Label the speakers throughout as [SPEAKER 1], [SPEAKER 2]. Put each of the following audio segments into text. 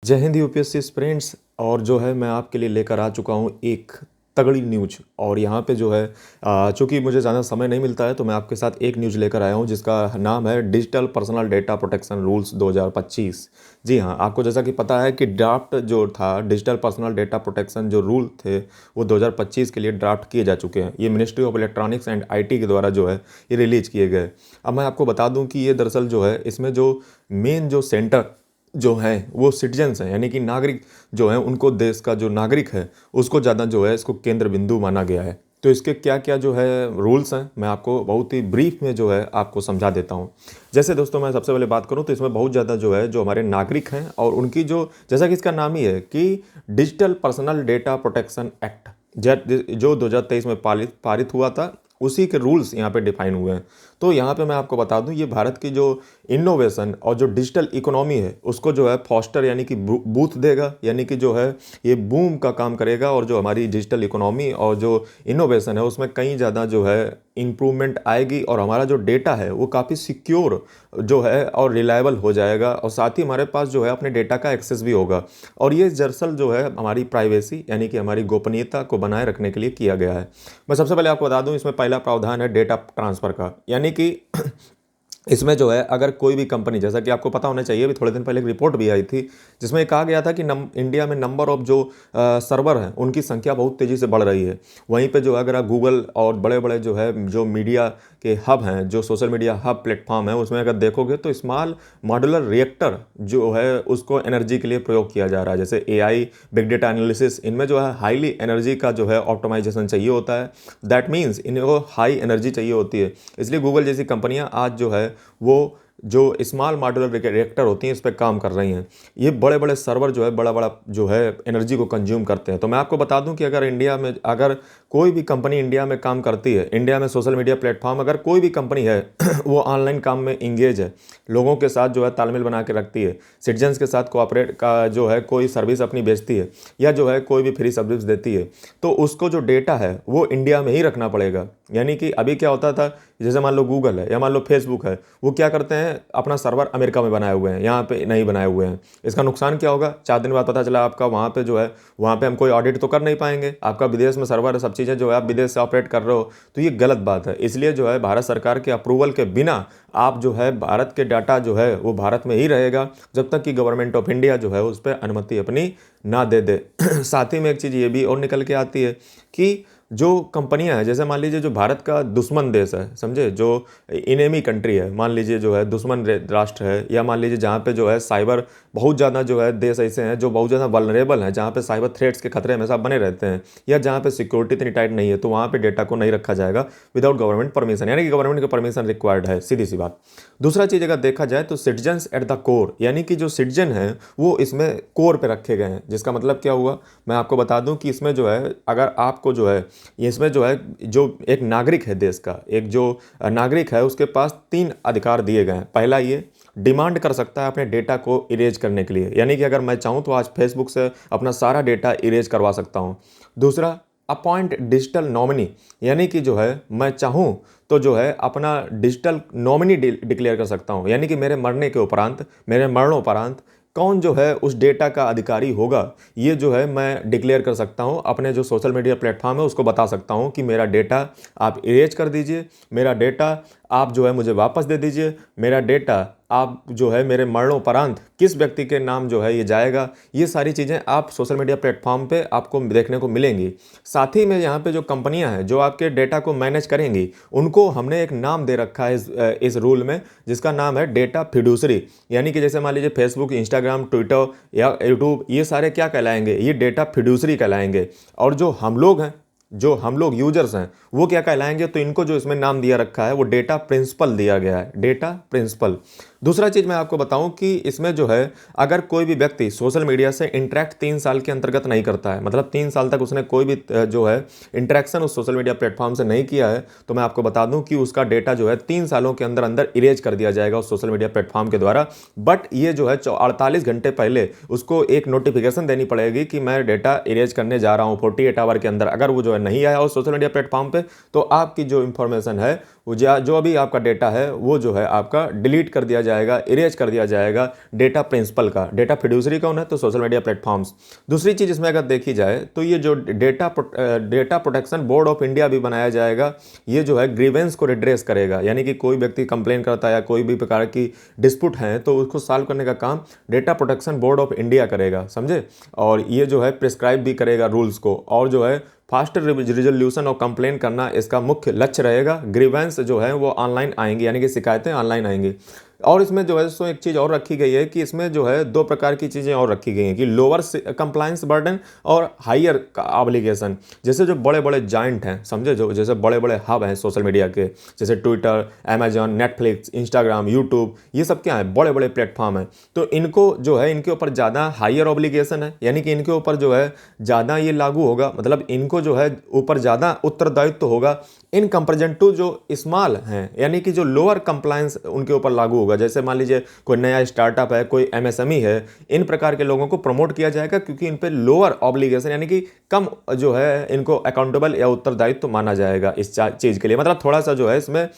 [SPEAKER 1] जय Hind UPSC aspirants. और जो है मैं आपके लिए लेकर आ चुका हूँ एक तगड़ी न्यूज। और यहाँ पे जो है चूंकि मुझे ज़्यादा समय नहीं मिलता है तो मैं आपके साथ एक न्यूज लेकर आया हूँ जिसका नाम है digital personal data protection rules 2025। जी हाँ, आपको जैसा कि पता है कि ड्राफ्ट जो था डिजिटल पर्सनल डेटा प्रोटेक्शन जो रूल थे वो 2025 के लिए ड्राफ्ट किए जा चुके हैं। ये ministry of electronics and IT के द्वारा जो है ये रिलीज किए गए। अब मैं आपको बता दूं कि ये दरअसल जो है इसमें जो मेन जो सेंटर जो हैं वो सिटीजन्स हैं, यानी कि नागरिक जो हैं उनको, देश का जो नागरिक है उसको ज़्यादा जो है इसको केंद्र बिंदु माना गया है। तो इसके क्या क्या जो है रूल्स हैं मैं आपको बहुत ही ब्रीफ में जो है आपको समझा देता हूँ। जैसे दोस्तों मैं सबसे पहले बात करूँ तो इसमें बहुत ज़्यादा जो है जो हमारे नागरिक हैं और उनकी जो, जैसा कि इसका नाम ही है कि digital personal data protection act जो 2023 में पारित हुआ था, उसी के रूल्स यहाँ पे डिफाइन हुए हैं। तो यहाँ पे मैं आपको बता दूँ ये भारत की जो इनोवेशन और जो डिजिटल इकोनॉमी है उसको जो है फॉस्टर यानी कि बूस्ट देगा, यानी कि जो है ये बूम का काम करेगा। और जो हमारी डिजिटल इकोनॉमी और जो इनोवेशन है उसमें कहीं ज़्यादा जो है इम्प्रूवमेंट आएगी और हमारा जो डेटा है वो काफ़ी सिक्योर जो है और रिलायबल हो जाएगा। और साथ ही हमारे पास जो है अपने डेटा का एक्सेस भी होगा। और ये दरअसल जो है हमारी प्राइवेसी यानी कि हमारी गोपनीयता को बनाए रखने के लिए किया गया है। मैं सबसे पहले आपको बता दूं इसमें पहला प्रावधान है डेटा ट्रांसफ़र का, यानी कि इसमें जो है अगर कोई भी कंपनी, जैसा कि आपको पता होना चाहिए, अभी थोड़े दिन पहले एक रिपोर्ट भी आई थी जिसमें कहा गया था कि इंडिया में नंबर ऑफ जो सर्वर हैं उनकी संख्या बहुत तेज़ी से बढ़ रही है। वहीं पे जो है अगर आप गूगल और बड़े बड़े जो है जो मीडिया के हब हैं, जो सोशल मीडिया हब प्लेटफॉर्म है, उसमें अगर देखोगे तो स्मॉल मॉड्यूलर रिएक्टर जो है उसको एनर्जी के लिए प्रयोग किया जा रहा है। जैसे एआई, बिग डेटा एनालिसिस, इनमें जो है हाईली एनर्जी का जो है ऑप्टिमाइजेशन चाहिए होता है। दैट मीन्स इनको हाई एनर्जी चाहिए होती है। इसलिए गूगल जैसी कंपनियां आज जो है वो जो स्मॉल मॉड्यूलर रिएक्टर होती हैं इस पर काम कर रही हैं। ये बड़े बड़े सर्वर जो है बड़ा बड़ा जो है एनर्जी को कंज्यूम करते हैं। तो मैं आपको बता दूं कि अगर इंडिया में अगर कोई भी कंपनी इंडिया में काम करती है, इंडिया में सोशल मीडिया प्लेटफॉर्म अगर कोई भी कंपनी है वो ऑनलाइन काम में इंगेज है, लोगों के साथ जो है तालमेल बना के रखती है, सिटीजन्स के साथ कोऑपरेट का जो है कोई सर्विस अपनी बेचती है या जो है कोई भी फ्री सर्विस देती है, तो उसको जो डेटा है वो इंडिया में ही रखना पड़ेगा। यानी कि अभी क्या होता था, जैसे मान लो गूगल है या मान लो फेसबुक है, वो क्या करते हैं अपना सर्वर अमेरिका में बनाए हुए हैं, यहाँ पे नहीं बनाए हुए हैं। इसका नुकसान क्या होगा, 4 दिन बाद पता चला आपका वहाँ पे जो है वहाँ पे हम कोई ऑडिट तो कर नहीं पाएंगे, आपका विदेश में सर्वर सब चीज़ें जो है आप विदेश से ऑपरेट कर रहे हो, तो ये गलत बात है। इसलिए जो है भारत सरकार के अप्रूवल के बिना आप जो है भारत के डाटा जो है वो भारत में ही रहेगा जब तक कि गवर्नमेंट ऑफ इंडिया जो है उस पर अनुमति अपनी ना दे दे। साथ ही में एक चीज़ ये भी और निकल के आती है कि जो कंपनियां हैं, जैसे मान लीजिए जो भारत का दुश्मन देश है, समझे, जो इनेमी कंट्री है, मान लीजिए जो है दुश्मन राष्ट्र है, या मान लीजिए जहाँ पे जो है साइबर बहुत ज़्यादा जो है देश ऐसे हैं जो बहुत ज़्यादा वल्नरेबल हैं, जहाँ पे साइबर थ्रेट्स के खतरे हमेशा बने रहते हैं, या जहाँ पे सिक्योरिटी इतनी टाइट नहीं है, तो वहाँ पे डेटा को नहीं रखा जाएगा विदाउट गवर्नमेंट परमिशन, यानी कि गवर्नमेंट की परमिशन रिक्वायर्ड है, सीधी सी बात। दूसरा चीज़ अगर देखा जाए तो सिटीजन्स एट द कोर, यानी कि जो सिटीजन हैं वो इसमें कोर पे रखे गए हैं। जिसका मतलब क्या हुआ, मैं आपको बता दूं कि इसमें जो है अगर आपको जो है इसमें जो है जो एक नागरिक है देश का, एक जो नागरिक है उसके पास 3 अधिकार दिए गए हैं। पहला ये डिमांड कर सकता है अपने डेटा को इरेज करने के लिए, यानी कि अगर मैं चाहूँ तो आज फेसबुक से अपना सारा डेटा इरेज करवा सकता हूँ। दूसरा, अपॉइंट डिजिटल नॉमिनी, यानी कि जो है मैं चाहूँ तो जो है अपना डिजिटल नॉमिनी डिक्लेयर कर सकता हूँ, यानी कि मेरे मरने के उपरांत, मेरे मरणोपरांत कौन जो है उस डेटा का अधिकारी होगा, ये जो है मैं डिक्लेयर कर सकता हूँ। अपने जो सोशल मीडिया प्लेटफॉर्म है उसको बता सकता हूँ कि मेरा डेटा आप इरेज कर दीजिए, मेरा डेटा आप जो है मुझे वापस दे दीजिए, मेरा डेटा आप जो है मेरे मरणोपरांत किस व्यक्ति के नाम जो है ये जाएगा। ये सारी चीज़ें आप सोशल मीडिया प्लेटफॉर्म पे आपको देखने को मिलेंगी। साथ ही में यहाँ पे जो कंपनियाँ हैं जो आपके डेटा को मैनेज करेंगी, उनको हमने एक नाम दे रखा है इस रूल में, जिसका नाम है डेटा फिड्यूसरी। यानी कि जैसे मान लीजिए फेसबुक, इंस्टाग्राम, ट्विटर या यूट्यूब, ये सारे क्या कहलाएंगे, ये डेटा फिड्यूसरी कहलाएंगे। और जो हम लोग यूजर्स हैं वो क्या कहलाएंगे, तो इनको जो इसमें नाम दिया रखा है वो डेटा प्रिंसिपल दिया गया है, डेटा प्रिंसिपल। दूसरा चीज़ मैं आपको बताऊं कि इसमें जो है अगर कोई भी व्यक्ति सोशल मीडिया से इंटरेक्ट 3 साल के अंतर्गत नहीं करता है, मतलब 3 साल तक उसने कोई भी जो है इंटरेक्शन उस सोशल मीडिया प्लेटफॉर्म से नहीं किया है, तो मैं आपको बता दूं कि उसका डेटा जो है 3 सालों के अंदर अंदर इरेज कर दिया जाएगा उस सोशल मीडिया प्लेटफॉर्म के द्वारा। बट ये जो है 48 घंटे पहले उसको एक नोटिफिकेशन देनी पड़ेगी कि मैं डेटा इरेज करने जा रहा हूँ 48 आवर के अंदर। अगर वो जो है नहीं आया उस सोशल मीडिया प्लेटफॉर्म पे, तो आपकी जो इंफॉर्मेशन है वो जो अभी आपका डेटा है वो जो है आपका डिलीट कर दिया जाएगा, इरेज कर दिया जाएगा डेटा प्रिंसिपल का। डेटा फिड्यूसरी कौन है? तो सोशल मीडिया प्लेटफॉर्म्स। दूसरी चीज़ इसमें अगर देखी जाए तो ये जो data protection board of India भी बनाया जाएगा, ये जो है ग्रीवेंस को रिड्रेस करेगा, यानी कि कोई व्यक्ति कंप्लेन करता है या कोई भी प्रकार की डिस्प्यूट है तो उसको सॉल्व करने का काम data protection board of India करेगा, समझे। और ये जो है प्रिस्क्राइब भी करेगा रूल्स को, और जो है फास्टर रिजोल्यूशन और कंप्लेन करना इसका मुख्य लक्ष्य रहेगा। ग्रीवेंस जो है वो ऑनलाइन आएंगी, यानी कि शिकायतें ऑनलाइन आएंगी। और इसमें जो है सो एक चीज़ और रखी गई है कि इसमें जो है दो प्रकार की चीज़ें और रखी गई हैं कि लोअर कंप्लायंस बर्डन और हायर ऑब्लिगेशन। जैसे जो बड़े बड़े जाइंट हैं, समझे, जो जैसे बड़े बड़े हब हैं सोशल मीडिया के, जैसे Twitter, Amazon, Netflix, Instagram, YouTube, ये सब क्या है? बड़े बड़े प्लेटफॉर्म हैं। तो इनको जो है इनके ऊपर ज़्यादा हायर ऑब्लिगेशन है, यानी कि इनके ऊपर जो है ज़्यादा ये लागू होगा, मतलब इनको जो है ऊपर ज़्यादा उत्तरदायित्व होगा इन कंपेरिजन टू जो स्मॉल हैं, यानी कि जो लोअर कंप्लायंस उनके ऊपर लागू होगा। जैसे मान लीजिए कोई नया स्टार्टअप है, कोई एमएसएमई है, इन प्रकार के लोगों को प्रमोट किया जाएगा क्योंकि इन पे लोअर ऑब्लिगेशन, यानी कि कम जो है इनको अकाउंटेबल या उत्तरदायित्व माना जाएगा इस चीज़ के लिए। मतलब थोड़ा सा जो है इसमें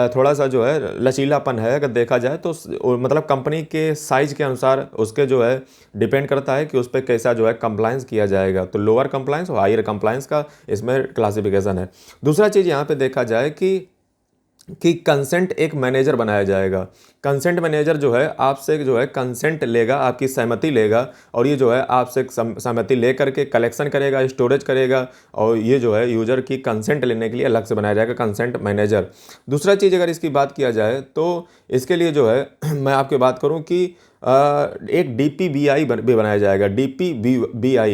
[SPEAKER 1] थोड़ा सा जो है लचीलापन है अगर देखा जाए तो, मतलब कंपनी के साइज के अनुसार उसके जो है डिपेंड करता है कि उस पर कैसा जो है कंप्लायंस किया जाएगा। तो लोअर कंप्लायंस और हायर कंप्लायंस का इसमें क्लासिफिकेशन है। दूसरा चीज़ यहाँ पे देखा जाए कि कंसेंट एक मैनेजर बनाया जाएगा। कंसेंट मैनेजर जो है आपसे जो है कंसेंट लेगा, आपकी सहमति लेगा, और ये जो है आपसे सहमति लेकर के कलेक्शन करेगा, स्टोरेज करेगा, और ये जो है यूजर की कंसेंट लेने के लिए अलग से बनाया जाएगा कंसेंट मैनेजर। दूसरा चीज़ अगर इसकी बात किया जाए तो इसके लिए जो है मैं आपकी बात करूँ कि एक DPBI भी बनाया जाएगा। DPBI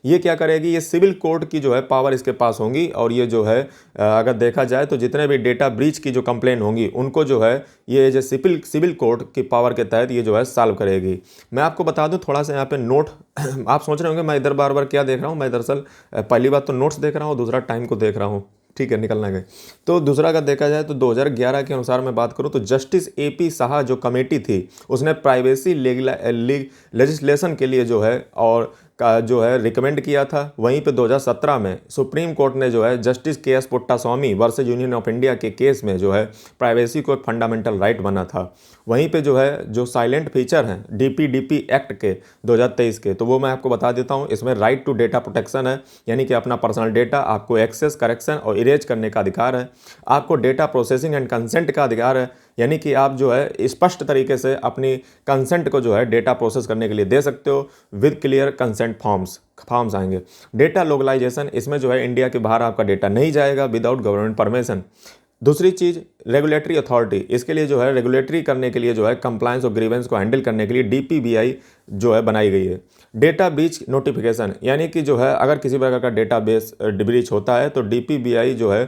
[SPEAKER 1] ये क्या करेगी? ये सिविल कोर्ट की जो है पावर इसके पास होंगी, और ये जो है अगर देखा जाए तो जितने भी डेटा ब्रीच की जो कंप्लेन होंगी उनको जो है ये जो सिविल कोर्ट की पावर के तहत ये जो है सॉल्व करेगी। मैं आपको बता दूं थोड़ा सा यहाँ पे नोट, आप सोच रहे होंगे मैं इधर बार बार क्या देख रहा हूँ, मैं दरअसल पहली बात तो नोट्स देख रहा हूँ, दूसरा टाइम को देख रहा हूँ, ठीक है, निकलना गए। तो दूसरा अगर देखा जाए तो 2011 के अनुसार मैं बात करूं तो जस्टिस AP शाह जो कमेटी थी उसने प्राइवेसी लेजिस्लेशन के लिए जो है और का जो है रिकमेंड किया था। वहीं पे 2017 में सुप्रीम कोर्ट ने जो है justice KS Puttaswamy versus union of India के केस में जो है प्राइवेसी को एक फंडामेंटल राइट बना था। वहीं पे जो है जो साइलेंट फीचर हैं DPDP एक्ट के 2023 के, तो वो मैं आपको बता देता हूँ। इसमें राइट टू डेटा प्रोटेक्शन है, यानी कि अपना पर्सनल डेटा आपको एक्सेस, करेक्शन और इरेज करने का अधिकार है। आपको डेटा प्रोसेसिंग एंड कंसेंट का अधिकार है, यानी कि आप जो है स्पष्ट तरीके से अपनी कंसेंट को जो है डेटा प्रोसेस करने के लिए दे सकते हो विद क्लियर कंसेंट फॉर्म्स आएंगे। डेटा लोकलाइजेशन, इसमें जो है इंडिया के बाहर आपका डेटा नहीं जाएगा विदाउट गवर्नमेंट परमिशन। दूसरी चीज़ रेगुलेटरी अथॉरिटी, इसके लिए जो है रेगुलेटरी करने के लिए जो है कंप्लायंस और ग्रीवेंस को हैंडल करने के लिए DPBI जो है बनाई गई है। डेटा ब्रीच नोटिफिकेशन, यानी कि जो है अगर किसी प्रकार का डेटा बेस ब्रीच होता है तो DPBI जो है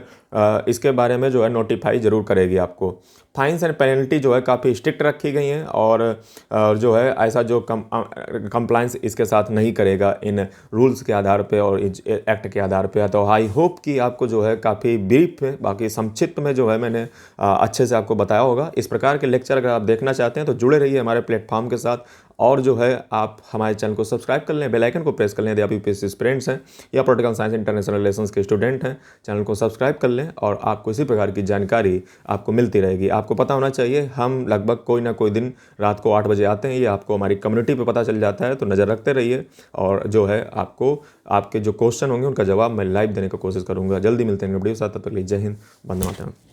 [SPEAKER 1] इसके बारे में जो है नोटिफाई जरूर करेगी आपको। फाइन्स एंड पेनल्टी जो है काफ़ी स्ट्रिक्ट रखी गई हैं, और जो है ऐसा जो कंप्लायंस इसके साथ नहीं करेगा इन रूल्स के आधार पे और एक्ट के आधार पे। तो आई होप कि आपको जो है काफ़ी ब्रीफ में, बाकी संक्षिप्त में जो है मैंने अच्छे से आपको बताया होगा। इस प्रकार के लेक्चर अगर आप देखना चाहते हैं तो जुड़े रहिए हमारे प्लेटफॉर्म के साथ, और जो है आप हमारे चैनल को सब्सक्राइब कर लें, बेल आइकन को प्रेस कर लें। यदि आप UPSC एस्पिरेंट्स हैं या पॉलिटिकल साइंस इंटरनेशनल रिलेशंस के स्टूडेंट हैं, चैनल को सब्सक्राइब कर लें और आपको इसी प्रकार की जानकारी आपको मिलती रहेगी। आपको पता होना चाहिए हम लगभग कोई ना कोई दिन रात को 8 बजे आते हैं, ये आपको हमारी कम्युनिटी पे पता चल जाता है। तो नज़र रखते रहिए, और जो है आपको आपके जो क्वेश्चन होंगे उनका जवाब मैं लाइव देने की कोशिश करूँगा। जल्दी मिलते हैं वीडियो साथ, तब तक के लिए जय हिंद, वंदे मातरम।